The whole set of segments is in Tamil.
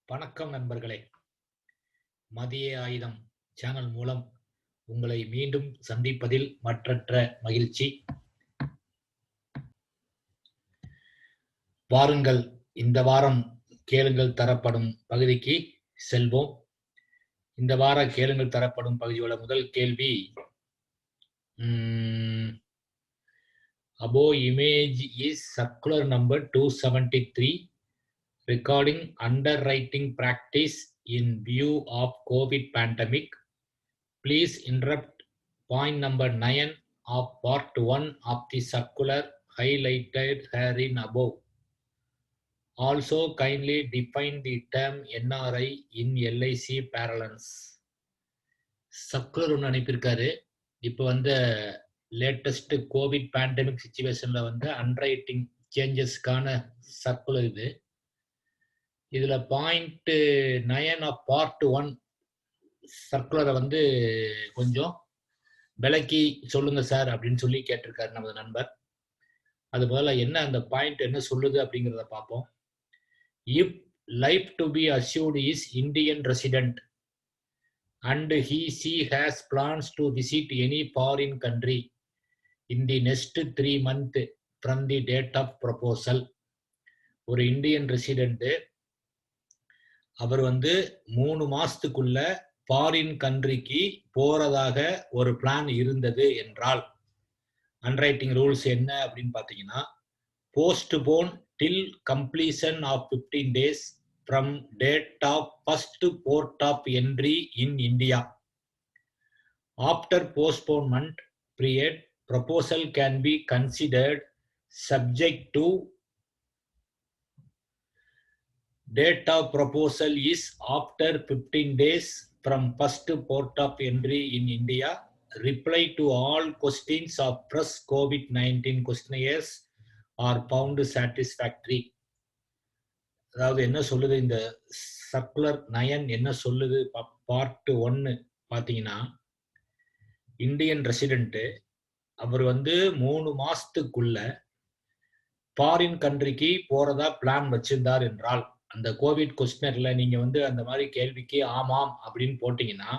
வணக்கம் நண்பர்களே. மதிய ஆயுதம் சேனல் மூலம் உங்களை மீண்டும் சந்திப்பதில் மற்றற்ற மகிழ்ச்சி. வாருங்கள், இந்த வாரம் கேளுங்கள் தரப்படும் பகுதிக்கு செல்வோம். இந்த வார கேளுங்கள் தரப்படும் பகுதியோட முதல் கேள்வி, above image is circular number 273 recording underwriting practice in view of COVID pandemic. Please interrupt point number 9 of part 1 of the circular highlighted herein above. Also kindly define the term NRI in LIC parlance. Circular ஒன்று அனுப்பியிருக்காரு. இப்போ லேட்டஸ்ட் கோவிட் பேண்டமிக் சிச்சுவேஷன்ல அண்டர்ரைட்டிங் சேஞ்சஸ்க்கான சர்க்குலர் இது. இதுல பாயிண்ட் 9 ஆஃப் பார்ட் 1 சர்க்குலரை கொஞ்சம் விளக்கி சொல்லுங்க சார் அப்படின்னு சொல்லி கேட்டிருக்காரு நமது நண்பர். அது போல என்ன அந்த பாயிண்ட் என்ன சொல்லுது அப்படிங்கிறத பார்ப்போம். If life to be assured is Indian resident and she has plans to visit any foreign country in the next 3 months from the date of proposal. ஒரு இந்தியன் ரெசிடென்ட் அவர் 3 மாசத்துக்குள்ள ஃபாரின் கண்ட்ரிக்கு போறதாக ஒரு பிளான் இருந்தது என்றால் அண்டர்ரைட்டிங் ரூல்ஸ் என்ன அப்படின்னு பார்த்தீங்கன்னா, postpone till completion of 15 days from date of first port of entry in India. After postponement period, proposal can be considered subject to date of proposal is after 15 days from first port of entry in India. Reply to all questions of press COVID-19 questionnaires are found satisfactory. அதாவது என்ன சொல்லுது இந்த சர்க்குலர் 9 என்ன சொல்லுது பார்ட் 1 பார்த்தீங்கன்னா, இந்தியன் ரெசிடென்ட் அவர் 3 மாசத்துக்குள்ள ஃபாரின் கண்ட்ரிக்கு போறதா பிளான் வச்சிருந்தார் என்றால், அந்த கோவிட் கொஸ்டினர்ல நீங்க அந்த மாதிரி கேள்விக்கு ஆமாம் அப்படின்னு போட்டீங்கன்னா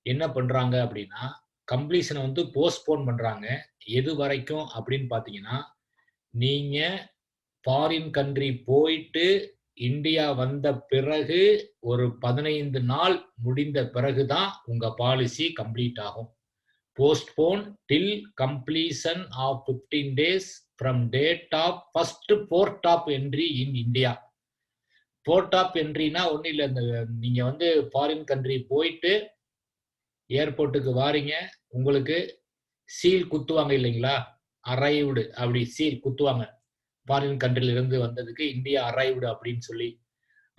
என்ன பண்றாங்க அப்படின்னா, கம்ப்ளீஷனை போஸ்ட்போன் பண்றாங்க. எது வரைக்கும் அப்படின்னு பார்த்தீங்கன்னா, நீங்க ஃபாரின் கண்ட்ரி போயிட்டு இந்தியா வந்த பிறகு ஒரு 15 நாள் முடிந்த பிறகுதான் உங்க பாலிசி கம்ப்ளீட் ஆகும். Postpone till completion of 15 days from date of first port of entry in India. Port of என்ட்ரினா ஒன்றும் இல்லை, நீங்க ஃபாரின் கண்ட்ரி போயிட்டு ஏர்போர்ட்டுக்கு வாரீங்க, உங்களுக்கு சீல் குத்துவாங்க இல்லைங்களா, அரைவ்டு அப்படி சீல் குத்துவாங்க. ஃபாரின் கண்ட்ரில இருந்து வந்ததுக்கு இந்தியா அரைவ்டு அப்படின்னு சொல்லி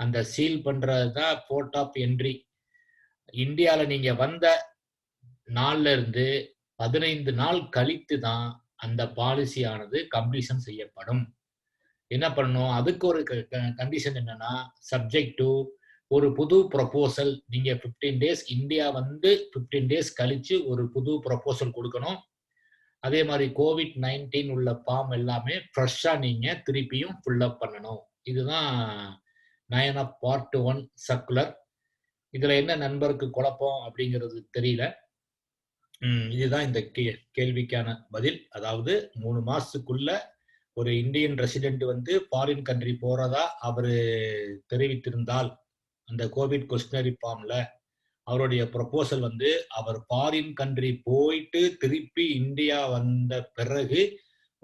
அந்த சீல் பண்றது தான் போர்ட் ஆஃப் என்ட்ரி. இந்தியாவில் நீங்க வந்த நாள்ல இருந்து 15 நாள் கழித்து தான் அந்த பாலிசி ஆனது கம்ப்ளீஷன் செய்யப்படும். என்ன பண்ணணும், அதுக்கு ஒரு கண்டிஷன் என்னன்னா, சப்ஜெக்ட் டு ஒரு புது ப்ரொபோசல். நீங்க 15 டேஸ் இந்தியா 15 டேஸ் கழிச்சு ஒரு புது ப்ரொபோசல் கொடுக்கணும். அதே மாதிரி COVID-19 உள்ள ஃபார்ம் எல்லாமே ஃப்ரெஷ்ஷா நீங்க திருப்பியும் ஃபில் அப் பண்ணணும். இதுதான் 9 ஆஃப் பார்ட் 1 சர்க்குலர். இதுல என்ன நண்பருக்கு குழப்பம் அப்படிங்கிறது தெரியல. இதுதான் இந்த கேள்விக்கான பதில். அதாவது 3 மாசத்துக்குள்ள ஒரு இந்தியன் ரெசிடென்ட் ஃபாரின் கண்ட்ரி போறதா அவரு தெரிவித்திருந்தால் அந்த கோவிட் கொஸ்டினரி ஃபார்ம்ல அவருடைய ப்ரொபோசல் அவர் ஃபாரின் கண்ட்ரி போயிட்டு திருப்பி இந்தியா வந்த பிறகு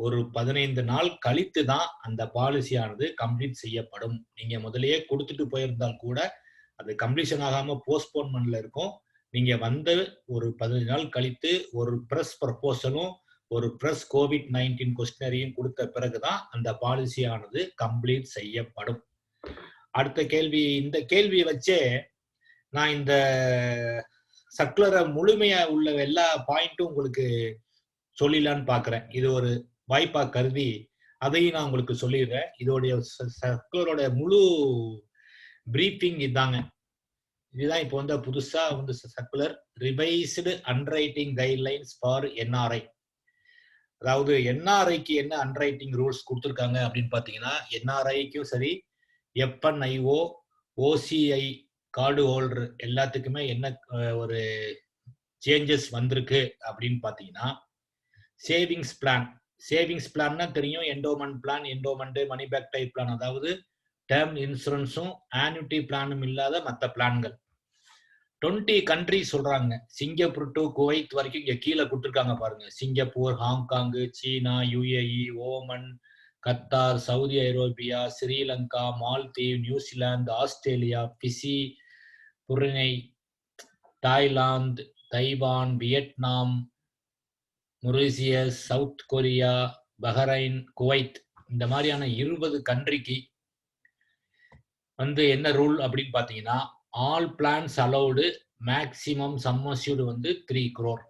ஒரு 15 நாள் கழித்து தான் அந்த பாலிசியானது கம்ப்ளீட் செய்யப்படும். நீங்க முதலையே கொடுத்துட்டு போயிருந்தால் கூட அது கம்ப்ளீஷன் ஆகாம போஸ்ட்போன்மெண்ட்ல இருக்கும். நீங்க ஒரு 15 நாள் கழித்து ஒரு பிரஸ் ப்ரொபோசலும் ஒரு பிரஸ் COVID-19 கொஸ்டினரியும் கொடுத்த பிறகுதான் அந்த பாலிசியானது கம்ப்ளீட் செய்யப்படும். அடுத்த கேள்வி, இந்த கேள்வியை வச்சே நான் இந்த சர்க்குலரை முழுமையா உள்ள எல்லா பாயிண்ட்டும் உங்களுக்கு சொல்லிடலான்னு பாக்குறேன். இது ஒரு வாய்ப்பா கருதி அதையும் நான் உங்களுக்கு சொல்லிடுறேன். இதோடைய சர்க்குலரோட முழு பிரீஃபிங் இதாங்க. இதுதான் இப்போ புதுசா circular revised underwriting guidelines for NRI. அதாவது NRIக்கு என்ன அண்டர்ரைட்டிங் ரூல்ஸ் கொடுத்துருக்காங்க அப்படின்னு பாத்தீங்கன்னா, NRIக்கும் சரி FNIO ஓசிஐ கார்டு ஹோல்டர் எல்லாத்துக்குமே என்ன ஒரு சேஞ்சஸ் வந்திருக்கு அப்படின்னு பார்த்தீங்கன்னா, சேவிங்ஸ் பிளான்னா தெரியும். Endowment plan, endowment, money back type plan, அதாவது டேர்ம் இன்சூரன்ஸும் ஆன்யூட்டி பிளானும் இல்லாத மற்ற பிளான்கள். 20 கண்ட்ரி சொல்றாங்க. சிங்கப்பூர் டு குவைத் வரைக்கும் இங்க கீழே கொடுத்துருக்காங்க பாருங்க. Singapore, Hong Kong, China, UAE, Oman, Qatar, Saudi Arabia, Sri Lanka, Maldive, New Zealand, Australia, Fiji, Brunei, Thailand, Taiwan, Vietnam, Mauritius, South Korea, Bahrain, Kuwait, இந்த மாதிரியான 20 கண்ட்ரிக்கு வந்து என்ன ரூல் அப்படின்னு பார்த்தீங்கன்னா, all plans allowed maximum sum assured வந்து 3 crore.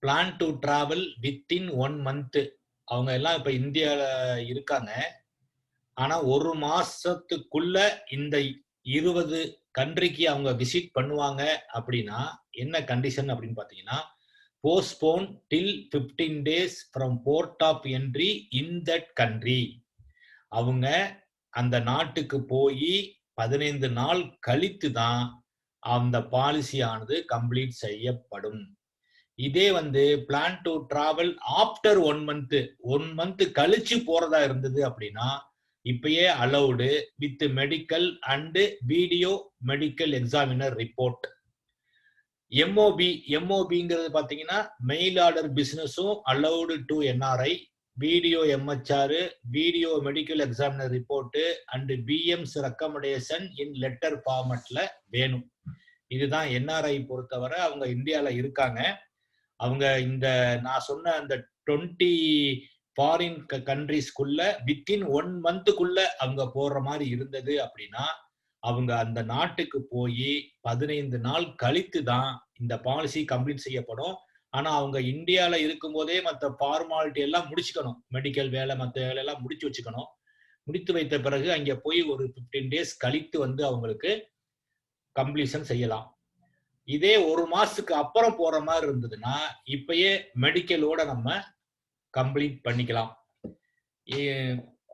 Plan to travel within 1 month. அவங்க எல்லாம் இப்ப இந்தியால இருக்காங்க. ஆனா ஒரு மாசத்துக்குள்ள இந்த 20 கண்ட்ரிக்கு அவங்க விசிட் பண்ணுவாங்க அப்படின்னா என்ன கண்டிஷன் அப்படின்னு பார்த்தீங்கன்னா, postpone till 15 days from port of entry in that country. அவங்க அந்த நாட்டுக்கு போய் 15 நாள் கழித்து தான் அந்த பாலிசி ஆனது கம்ப்ளீட் செய்யப்படும். இதே வந்து plan to travel after 1 month கழிச்சு போறதா இருந்தது அப்படின்னா இப்பயே allowed with medical and video medical examiner report. எம்ஓபிங்கிறது பாத்தீங்கன்னா மெயில் ஆர்டர் பிசினஸும் allowed to NRI. Video MHR, video medical examiner report and BM's recommendation in letter ஃபார்மட்ல வேணும். இதுதான் என்ஆர்ஐ பொறுத்தவரை அவங்க இந்தியால இருக்காங்க. அவங்க இந்த நான் சொன்ன அந்த 20 ஃபாரின் கண்ட்ரிஸ்குள்ள வித்தின் 1 monthக்குள்ள அவங்க போற மாதிரி இருந்தது அப்படின்னா அவங்க அந்த நாட்டுக்கு போய் 15 நாள் கழித்து தான் இந்த பாலிசி கம்ப்ளீட் செய்யப்படும். ஆனா அவங்க இந்தியால இருக்கும் போதே மற்ற ஃபார்மாலிட்டி எல்லாம் முடிச்சுக்கணும். மெடிக்கல் வேலை மற்ற வேலை எல்லாம் முடிச்சு வச்சுக்கணும். முடித்து வைத்த பிறகு அங்க போய் ஒரு 15 days கழித்து வந்து அவங்களுக்கு கம்ப்ளீஷன் செய்யலாம். இதே ஒரு மாசத்துக்கு அப்புறம் போற மாதிரி இருந்ததுன்னா இப்பயே மெடிக்கலோட நம்ம கம்ப்ளீட் பண்ணிக்கலாம்.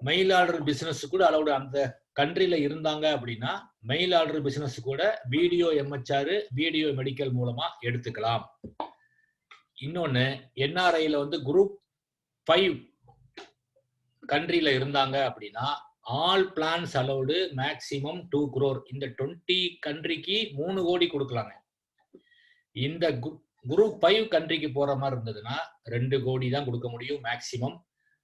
மெயில் ஆர்டர் பிசினஸ் கூட அலௌடு அந்த கண்ட்ரில இருந்தாங்க அப்படின்னா மெயில் ஆர்டர் பிசினஸ் கூட வீடியோ எம்ஹெச்ஆர், வீடியோ மெடிக்கல் மூலமா எடுத்துக்கலாம். இன்னொன்னு என்ஆர்ஐல வந்து குரூப் 5 கண்ட்ரில இருந்தாங்க அப்படின்னா all plans allowed maximum 2 crore. இந்த 20 கண்ட்ரிக்கு 3 கோடி கொடுக்கலாங்க. இந்த குரூப் 5 கண்ட்ரிக்கு போற மாதிரி இருந்ததுன்னா 2 கோடி தான் கொடுக்க முடியும் மேக்சிமம்.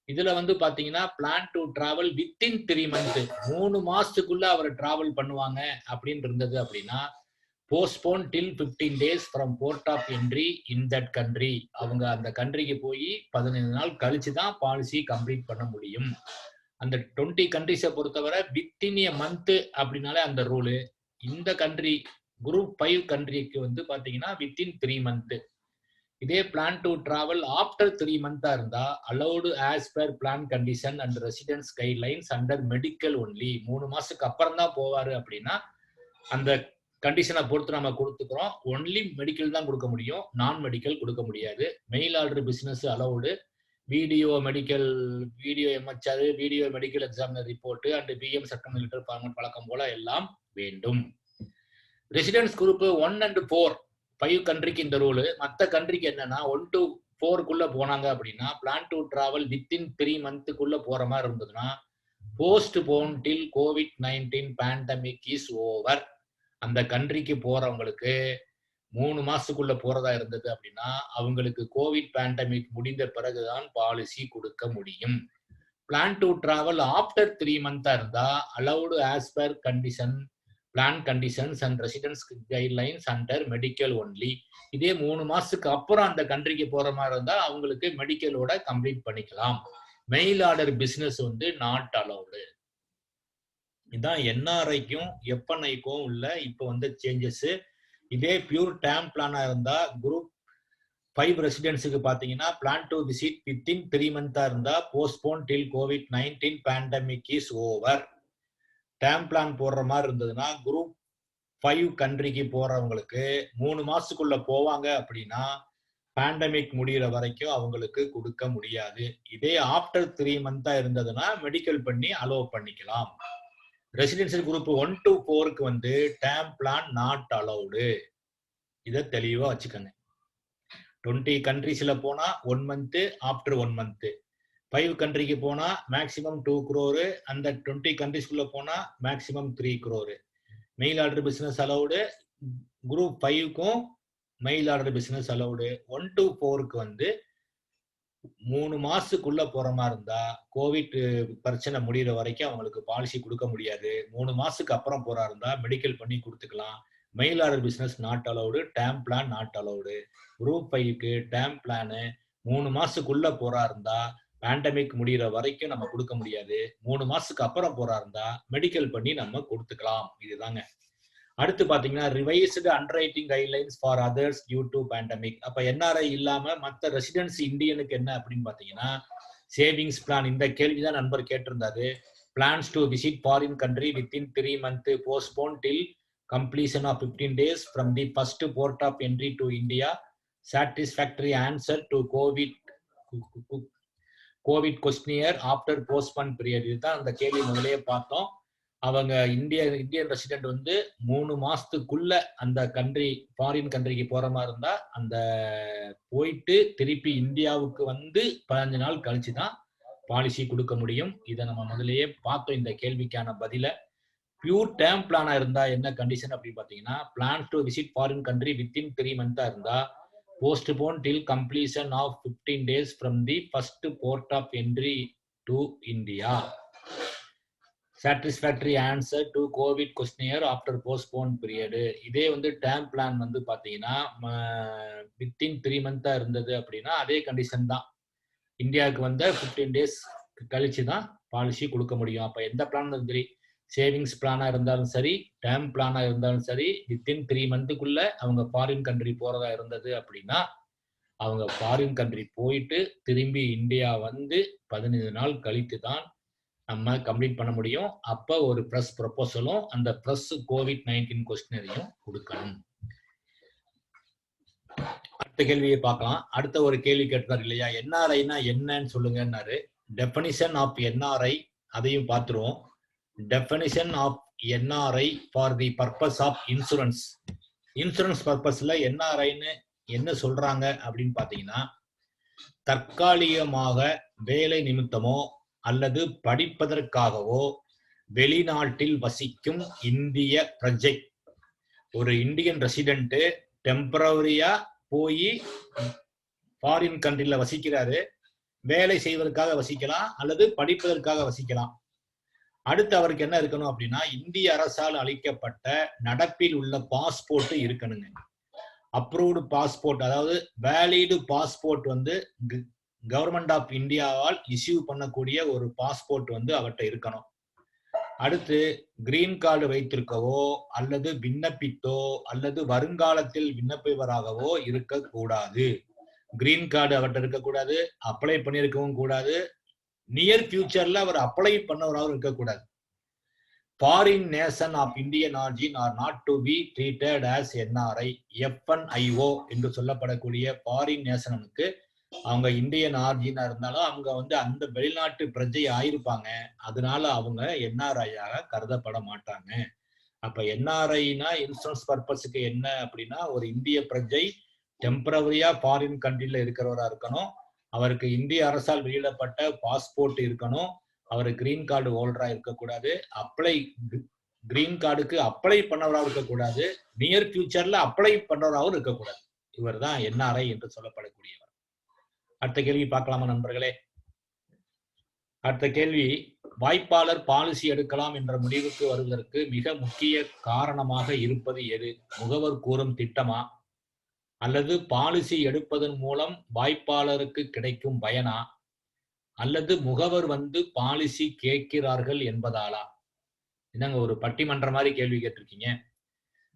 இதுல வந்து பாத்தீங்கன்னா plan to travel within 3 months, 3 மாசத்துக்குள்ள அவர் டிராவல் பண்ணுவாங்க அப்படின்னு இருந்தது அப்படின்னா postpone till 15 days from port of entry in that country. அவங்க அந்த கண்ட்ரிக்கு போய் 15 நாள் கழிச்சு தான் பாலிசி கம்ப்ளீட் பண்ண முடியும். அந்த 20 கண்ட்ரிஸை பொறுத்தவரை வித்தின் எ மந்த் அப்படின்னாலே அந்த ரூலு. இந்த கண்ட்ரி குரூப் 5 கண்ட்ரிக்கு வந்து பாத்தீங்கன்னா வித்தின் 3 months. இதே plan to travel after 3 months இருந்தா allowed as per plan condition and residence guidelines under medical only. 3 மாசத்துக்கு அப்புறம் தான் போவாரு அப்படின்னா அந்த கண்டிஷனை பொறுத்து நம்ம கொடுத்துக்கிறோம். ஒன்லி மெடிக்கல் தான் கொடுக்க முடியும், நான் மெடிக்கல் கொடுக்க முடியாது. Mail order business allowed, video medical, video MHR, video medical examiner report and PM சட்டம் லெட்டர் ஃபார்மட் வழக்கம் போல எல்லாம் வேண்டும். ரெசிடென்ஸ் குரூப் 1 and 4 5 கண்ட்ரிக்கு இந்த ரூலு. மற்ற கண்ட்ரிக்கு என்னன்னா 1 to 4 போனாங்க அப்படின்னா பிளான் டு டிராவல் வித்தின் 3 monthக்குள்ள போற மாதிரி இருந்ததுன்னா post phone till COVID-19 pandemic is over. அந்த கண்ட்ரிக்கு போறவங்களுக்கு 3 மாசத்துக்குள்ள போறதா இருந்தது அப்படின்னா அவங்களுக்கு கோவிட் பேண்டமிக் முடிந்த பிறகுதான் பாலிசி கொடுக்க முடியும். Plan to travel after 3 months இருந்தா allowed as per condition plan conditions and residence guidelines under medical only. இதே 3 மாசத்துக்கு அப்புறம் அந்த கண்ட்ரிக்கு போற மாதிரி இருந்தா அவங்களுக்கு மெடிக்கலோட கம்ப்ளீட் பண்ணிக்கலாம். மெயில் ஆர்டர் பிசினஸ் வந்து நாட் அலௌடு. இதான் என்ஆர்ஐக்கும் எஃப்என்ஐக்கும் உள்ள இப்போ வந்து சேஞ்சஸ். இதே பியூர் டேம் பிளானா இருந்தா குரூப் 5 ரெசிடென்ஸுக்கு பாத்தீங்கன்னா plan to visit within 3 months இருந்தா postpone till COVID-19 pandemic is over. Term plan போடுற மாதிரி இருந்ததுன்னா குரூப் 5 கண்ட்ரிக்கு போறவங்களுக்கு 3 மாசத்துக்குள்ள போவாங்க அப்படின்னா பேண்டமிக் முடிகிற வரைக்கும் அவங்களுக்கு கொடுக்க முடியாது. இதே ஆஃப்டர் 3 months இருந்ததுன்னா மெடிக்கல் பண்ணி அலோவ் பண்ணிக்கலாம். ரெசிடென்சியல் குரூப் 1 to 4க்கு வந்து டேர்ம் பிளான் நாட் அலௌடு. இதை தெளிவா வச்சுக்கோங்க. 20 கண்ட்ரீஸ்ல போனா 1 மந்த், ஆஃப்டர் 1 மந்த். 5 கண்ட்ரிக்கு போனா மேக்சிமம் 2 crore, அந்த 20 கண்ட்ரிஸ்குள்ள போனா maximum 3 crore. Mail order business allowed. Group 5க்கும் mail order business allowed. 1 to 4க்கு வந்து 3 மாசத்துக்குள்ள போற மாதிரி இருந்தா கோவிட் பிரச்சனை முடிகிற வரைக்கும் அவங்களுக்கு பாலிசி கொடுக்க முடியாது. 3 மாசத்துக்கு அப்புறம் போறா இருந்தா மெடிக்கல் பண்ணி கொடுத்துக்கலாம். Mail order business not allowed, term plan not allowed. Group 5க்கு டேர்ம் பிளானு 3 மாசத்துக்குள்ள போறா இருந்தா பேண்டமிக் முடிகிற வரைக்கும் நம்ம கொடுக்க முடியாது. 3 மாசத்துக்கு அப்புறம் போறா இருந்தா மெடிக்கல் பண்ணி நம்ம கொடுத்துக்கலாம். இதுதாங்க. அடுத்து பாத்தீங்கன்னா revised underwriting guidelines for others due to pandemic. அப்ப என்ஆர்ஐ இல்லாம மற்ற ரெசிடென்ஸ் இந்தியனுக்கு என்ன அப்படின்னு பாத்தீங்கன்னா சேவிங்ஸ் பிளான். இந்த கேள்விதான் நண்பர் கேட்டிருந்தாரு. Plans to visit foreign country within 3 months postpone till completion of 15 days from the first port of entry to India. Satisfactory answer to COVID questionnaire after postponed period. இதுதான் அந்த கேள்வி முதலே பார்த்தோம். அவங்க இந்தியன் ரெசிடென்ட் வந்து 3 மாசத்துக்குள்ள அந்த கண்ட்ரி ஃபாரின் கண்ட்ரிக்கு போற மாதிரி இருந்தா அந்த போயிட்டு திருப்பி இந்தியாவுக்கு வந்து 15 நாள் கழிச்சு தான் பாலிசி கொடுக்க முடியும். இதை நம்ம முதலேயே பார்த்தோம் இந்த கேள்விக்கான பதில. பியூர் டேர்ம் பிளானா இருந்தா என்ன கண்டிஷன் அப்படின்னு பாத்தீங்கன்னா plan to visit foreign country within 3 months இருந்தா postpone till completion of 15 days from the first port of entry to India. Satisfactory answer to COVID questionnaire after postponed period. இதே வந்து டேர்ம் பிளான் வந்து பாத்தீங்கன்னா வித்தின் 3 months இருந்தது அப்படின்னா அதே கண்டிஷன் தான். இந்தியாவுக்கு வந்து 15 days கழிச்சு தான் பாலிசி கொடுக்க முடியும். அப்ப எந்த பிளான் சரி, சேவிங்ஸ் பிளானா இருந்தாலும் சரி, டேர்ம் பிளானா இருந்தாலும் சரி, வித்தின் 3 monthக்குள்ள அவங்க ஃபாரின் கண்ட்ரி போறதா இருந்தது அப்படின்னா அவங்க ஃபாரின் கண்ட்ரி போயிட்டு திரும்பி இந்தியா வந்து 15 நாள் கழித்து தான் நம்ம கம்ப்ளீட் பண்ண முடியும். அப்ப ஒரு பிரஸ் ப்ரொபோசலும் அந்த பிரஸ் COVID-19 கொஸ்டினரையும் கொடுக்கணும். அடுத்த கேள்வியை பார்க்கலாம். அடுத்த ஒரு கேள்வி கேட்டார் இல்லையா, என்ஆர்ஐனா என்னன்னு சொல்லுங்கன்னாரு. டெஃபினிஷன் ஆஃப் என்ஆர்ஐ அதையும் பார்த்துருவோம். Definition of NRI for the purpose of insurance. Insurance பர்பஸ்ல என்ஆர்ஐன்னு என்ன சொல்றாங்க அப்படின்னு பாத்தீங்கன்னா தற்காலிகமாக வேலை நிமித்தமோ அல்லது படிப்பதற்காகவோ வெளிநாட்டில் வசிக்கும் இந்திய பிரஜை. ஒரு இந்தியன் ரெசிடென்ட் டெம்பரவரியா போய் ஃபாரின் கண்ட்ரில வசிக்கிறாரு. வேலை செய்வதற்காக வசிக்கலாம் அல்லது படிப்பதற்காக வசிக்கலாம். அடுத்து அவருக்கு என்ன இருக்கணும் அப்படின்னா இந்திய அரசால் அளிக்கப்பட்ட நடப்பில் உள்ள பாஸ்போர்ட் இருக்கணுங்க. அப்ரூவ்டு பாஸ்போர்ட், அதாவது வேலிடு பாஸ்போர்ட் வந்து கவர்மெண்ட் ஆஃப் இந்தியாவால் இஷ்யூ பண்ணக்கூடிய ஒரு பாஸ்போர்ட் வந்து அவர்கிட்ட இருக்கணும். அடுத்து கிரீன் கார்டு வைத்திருக்கவோ அல்லது விண்ணப்பித்தோ அல்லது வருங்காலத்தில் விண்ணப்பிப்பவராகவோ இருக்கக்கூடாது. கிரீன் கார்டு அவர்கிட்ட இருக்கக்கூடாது, அப்ளை பண்ணியிருக்கவும் கூடாது, நியர் ஃபியூச்சர்ல அவர் அப்ளை பண்ணவராகவும் இருக்கக்கூடாது. Foreign nation of Indian origin are not to be treated as NRI. FNIO என்று சொல்லப்படக்கூடிய ஃபாரின் நேஷனுக்கு அவங்க இந்தியன் ஆர்ஜினா இருந்தாலும் அவங்க வந்து அந்த வெளிநாட்டு பிரஜை ஆயிருப்பாங்க. அதனால அவங்க என்ஆர்ஐயாக கருதப்பட மாட்டாங்க. அப்ப என்ஆர்ஐனா இன்சூரன்ஸ் பர்பஸுக்கு என்ன அப்படின்னா ஒரு இந்திய பிரஜை டெம்பரவரியா ஃபாரின் கண்ட்ரில இருக்கிறவரா இருக்கணும். அவருக்கு இந்திய அரசால் வெளியிடப்பட்ட பாஸ்போர்ட் இருக்கணும். அவர் கிரீன் கார்டு ஹோல்டரா இருக்கக்கூடாது. கிரீன் கார்டுக்கு அப்ளை பண்ணவராகவும் இருக்கக்கூடாது. நியர் ஃபியூச்சர்ல அப்ளை பண்ணவராகவும் இருக்கக்கூடாது. இவர் தான் என்ஆர்ஐ என்று சொல்லப்படக்கூடியவர். அடுத்த கேள்வி பார்க்கலாமா நண்பர்களே? அடுத்த கேள்வி, வாய்ப்பாளர் பாலிசி எடுக்கலாம் என்ற முடிவுக்கு வருவதற்கு மிக முக்கிய காரணமாக இருப்பது எது? முகவர் கூறும் திட்டமா அல்லது பாலிசி எடுப்பதன் மூலம் வாய்ப்பாளருக்கு கிடைக்கும் பயனா அல்லது முகவர் வந்து பாலிசி கேட்கிறார்கள் என்பதாலா? என்னங்க ஒரு பட்டிமன்ற மாதிரி கேள்வி கேட்டிருக்கீங்க.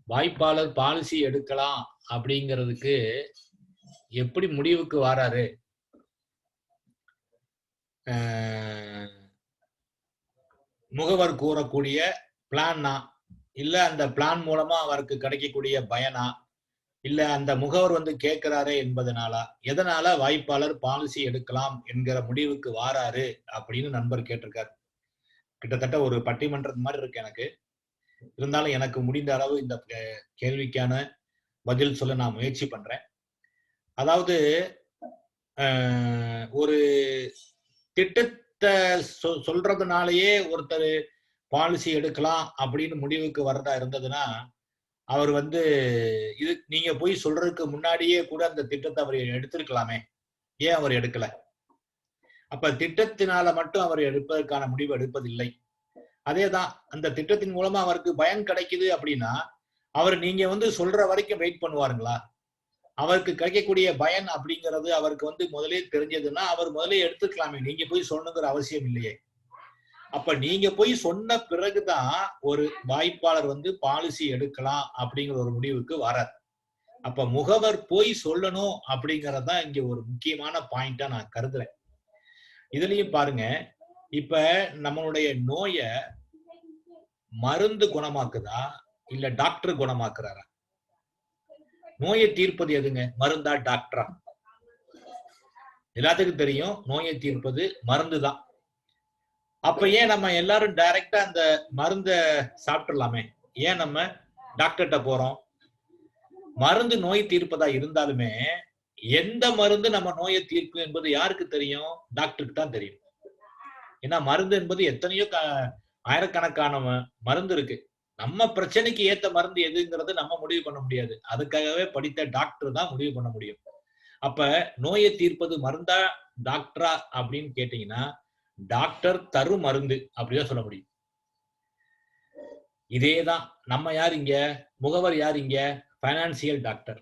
வாய்ப்பாளர் பாலிசி எடுக்கலாம் அப்படிங்கிறதுக்கு எப்படி முடிவுக்கு வராரு? முகவர் கூறக்கூடிய பிளான்னா, இல்ல அந்த பிளான் மூலமா அவருக்கு கிடைக்கக்கூடிய பயனா, இல்ல அந்த முகவர் வந்து கேட்கிறாரே என்பதனாலா, எதனால வாய்ப்பாளர் பாலிசி எடுக்கலாம் என்கிற முடிவுக்கு வாராரு அப்படின்னு நண்பர் கேட்டிருக்காரு. கிட்டத்தட்ட ஒரு பட்டிமன்றம் மாதிரி இருக்கு எனக்கு. இருந்தாலும் எனக்கு முடிந்த அளவு இந்த கேள்விக்கான பதில் சொல்ல நான் முயற்சி பண்றேன். அதாவது ஒரு திட்டத்தை சொல்றதுனாலயே ஒருத்தர் பாலிசி எடுக்கலாம் அப்படின்னு முடிவுக்கு வரதா இருந்ததுன்னா, அவர் இது நீங்க போய் சொல்றதுக்கு முன்னாடியே கூட அந்த திட்டத்தை அவர் எடுத்திருக்கலாமே. ஏன் அவர் எடுக்கல? அப்ப திட்டத்தினால மட்டும் அவர் எடுப்பதற்கான முடிவு எடுப்பதில்லை. அதேதான் அந்த திட்டத்தின் மூலமா அவருக்கு பயன் கிடைக்குது அப்படின்னா, அவர் நீங்க சொல்ற வரைக்கும் வெயிட் பண்ணுவாருங்களா? அவருக்கு கிடைக்கக்கூடிய பயன் அப்படிங்கிறது அவருக்கு முதலே தெரிஞ்சதுன்னா, அவர் முதலே எடுத்துக்கலாமே. நீங்க போய் சொல்லணுங்கிற அவசியம் இல்லையே. அப்ப நீங்க போய் சொன்ன பிறகுதான் ஒரு வாய்ப்பாளர் பாலிசி எடுக்கலாம் அப்படிங்கிற ஒரு முடிவுக்கு வரார். அப்ப முகவர் போய் சொல்லணும் அப்படிங்கறதுதான் இங்க ஒரு முக்கியமான பாயிண்டா நான் கருதுறேன். இதுலயும் பாருங்க, இப்ப நம்மளுடைய நோய மருந்து குணமாக்குதா இல்ல டாக்டர் குணமாக்குறாரா? நோயை தீர்ப்பது எதுங்க? மருந்தா டாக்டரா? எல்லாத்துக்கும் தெரியும் நோயை தீர்ப்பது மருந்து தான். அப்ப ஏன் நம்ம எல்லாரும் டைரக்டா அந்த மருந்த சாப்பிட்டுலாமே? ஏன் நம்ம டாக்டர்கிட்ட போறோம்? மருந்து நோய் தீர்ப்பதா இருந்தாலுமே எந்த மருந்து நம்ம நோயை தீர்க்கும் என்பது யாருக்கு தெரியும்? டாக்டருக்கு தான் தெரியும். ஏன்னா மருந்து என்பது எத்தனையோ ஆயிரக்கணக்கான மருந்து இருக்கு. நம்ம பிரச்சனைக்கு ஏத்த மருந்து எதுங்கிறது நம்ம முடிவு பண்ண முடியாது. அதுக்காகவே படித்த டாக்டர் தான் முடிவு பண்ண முடியும். அப்ப நோயை தீர்ப்பது மருந்தா டாக்டரா அப்படின்னு கேட்டீங்கன்னா, டாக்டர் தரும் மருந்து அப்படிதான் சொல்ல முடியும். இதேதான் நம்ம யார் இங்க? முகவர் யார் இங்க? Financial doctor.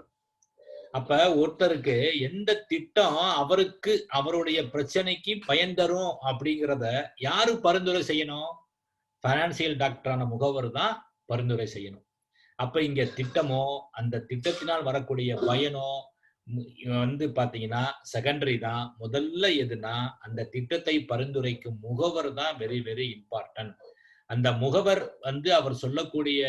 அப்ப ஒருத்தருக்கு எந்த திட்டம் அவருக்கு அவருடைய பிரச்சனைக்கு பயன் தரும் அப்படிங்கிறத யாரு பரிந்துரை செய்யணும்? பைனான்சியல் டாக்டரான முகவர் தான் பரிந்துரை செய்யணும். அப்ப இங்க திட்டமோ அந்த திட்டத்தினால் வரக்கூடிய பயனோ பாத்தீங்கன்னா செகண்டரி தான். முதல்ல எதுனா அந்த திட்டத்தை பரிந்துரைக்கும் முகவர் தான் வெரி வெரி இம்பார்ட்டன்ட். அந்த முகவர் அவர் சொல்லக்கூடிய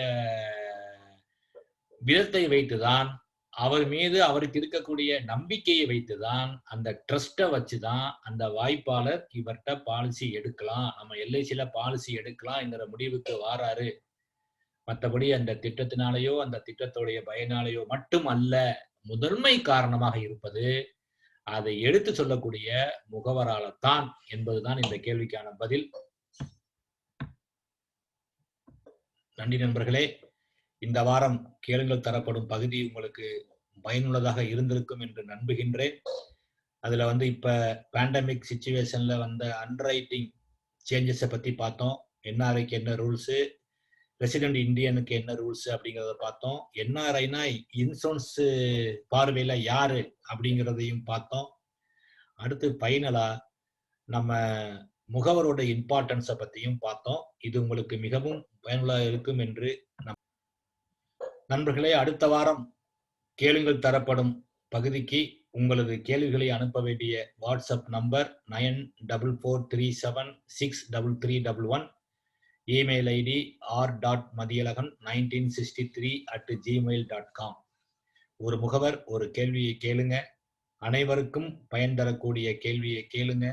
விதத்தை வைத்துதான், அவர் மீது அவருக்கு இருக்கக்கூடிய நம்பிக்கையை வைத்துதான், அந்த ட்ரஸ்ட்டை வச்சுதான் அந்த வாய்ப்பாளர் இவர்கிட்ட பாலிசி எடுக்கலாம், நம்ம எல்ஐசில பாலிசி எடுக்கலாம்ங்கிற முடிவுக்கு வாராரு. மற்றபடி அந்த திட்டத்தினாலேயோ அந்த திட்டத்துடைய பயனாலேயோ மட்டும் அல்ல. முதன்மை காரணமாக இருப்பது அதை எடுத்து சொல்லக்கூடிய முகவரால்தான் என்பதுதான் இந்த கேள்விக்கான பதில். நன்றி நண்பர்களே. இந்த வாரம் கேளுங்கள் தரப்படும் பகுதி உங்களுக்கு பயனுள்ளதாக இருந்திருக்கும் என்று நம்புகின்றேன். அதுல இப்ப பேண்டமிக் சிச்சுவேஷன்ல வந்த அண்டர்ரைட்டிங் சேஞ்சஸை பத்தி பார்த்தோம். என்ஆர்ஐக்கு என்ன ரூல்ஸ், ரெசிடென்ட் இந்தியனுக்கு என்ன ரூல்ஸ் அப்படிங்கிறத பார்த்தோம். என்ஆர்ஐனா இன்சூரன்ஸ் பார்வையில யாரு அப்படிங்கிறதையும் பார்த்தோம். அடுத்து ஃபைனலா நம்ம முகவரோட இம்பார்ட்டன்ஸை பத்தியும் பார்த்தோம். இது உங்களுக்கு மிகவும் பயனுள்ளதாக இருக்கும் என்று நண்பர்களே, அடுத்த வாரம் கேளுங்கள் தரப்படும் பகுதிக்கு உங்களது கேள்விகளை அனுப்ப வேண்டிய WhatsApp number 9443763311, email ID r.madiyalagan1963@gmail.com. ஒரு முகவர் ஒரு கேள்வியை கேளுங்க. அனைவருக்கும் பயன் தரக்கூடிய கேள்வியை கேளுங்க.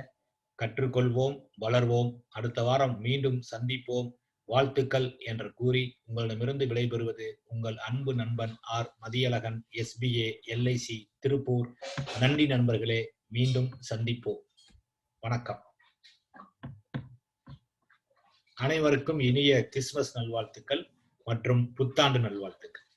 கற்றுக்கொள்வோம், வளர்வோம். அடுத்த வாரம் மீண்டும் சந்திப்போம். வாழ்த்துக்கள் என்று கூறி உங்களிடமிருந்து விடைபெறுவது உங்கள் அன்பு நண்பன் R Mathiyazhagan, SBA LIC Tiruppur. நன்றி நண்பர்களே, மீண்டும் சந்திப்போம். வணக்கம். அனைவருக்கும் இனிய கிறிஸ்துமஸ் நல்வாழ்த்துக்கள் மற்றும் புத்தாண்டு நல்வாழ்த்துக்கள்.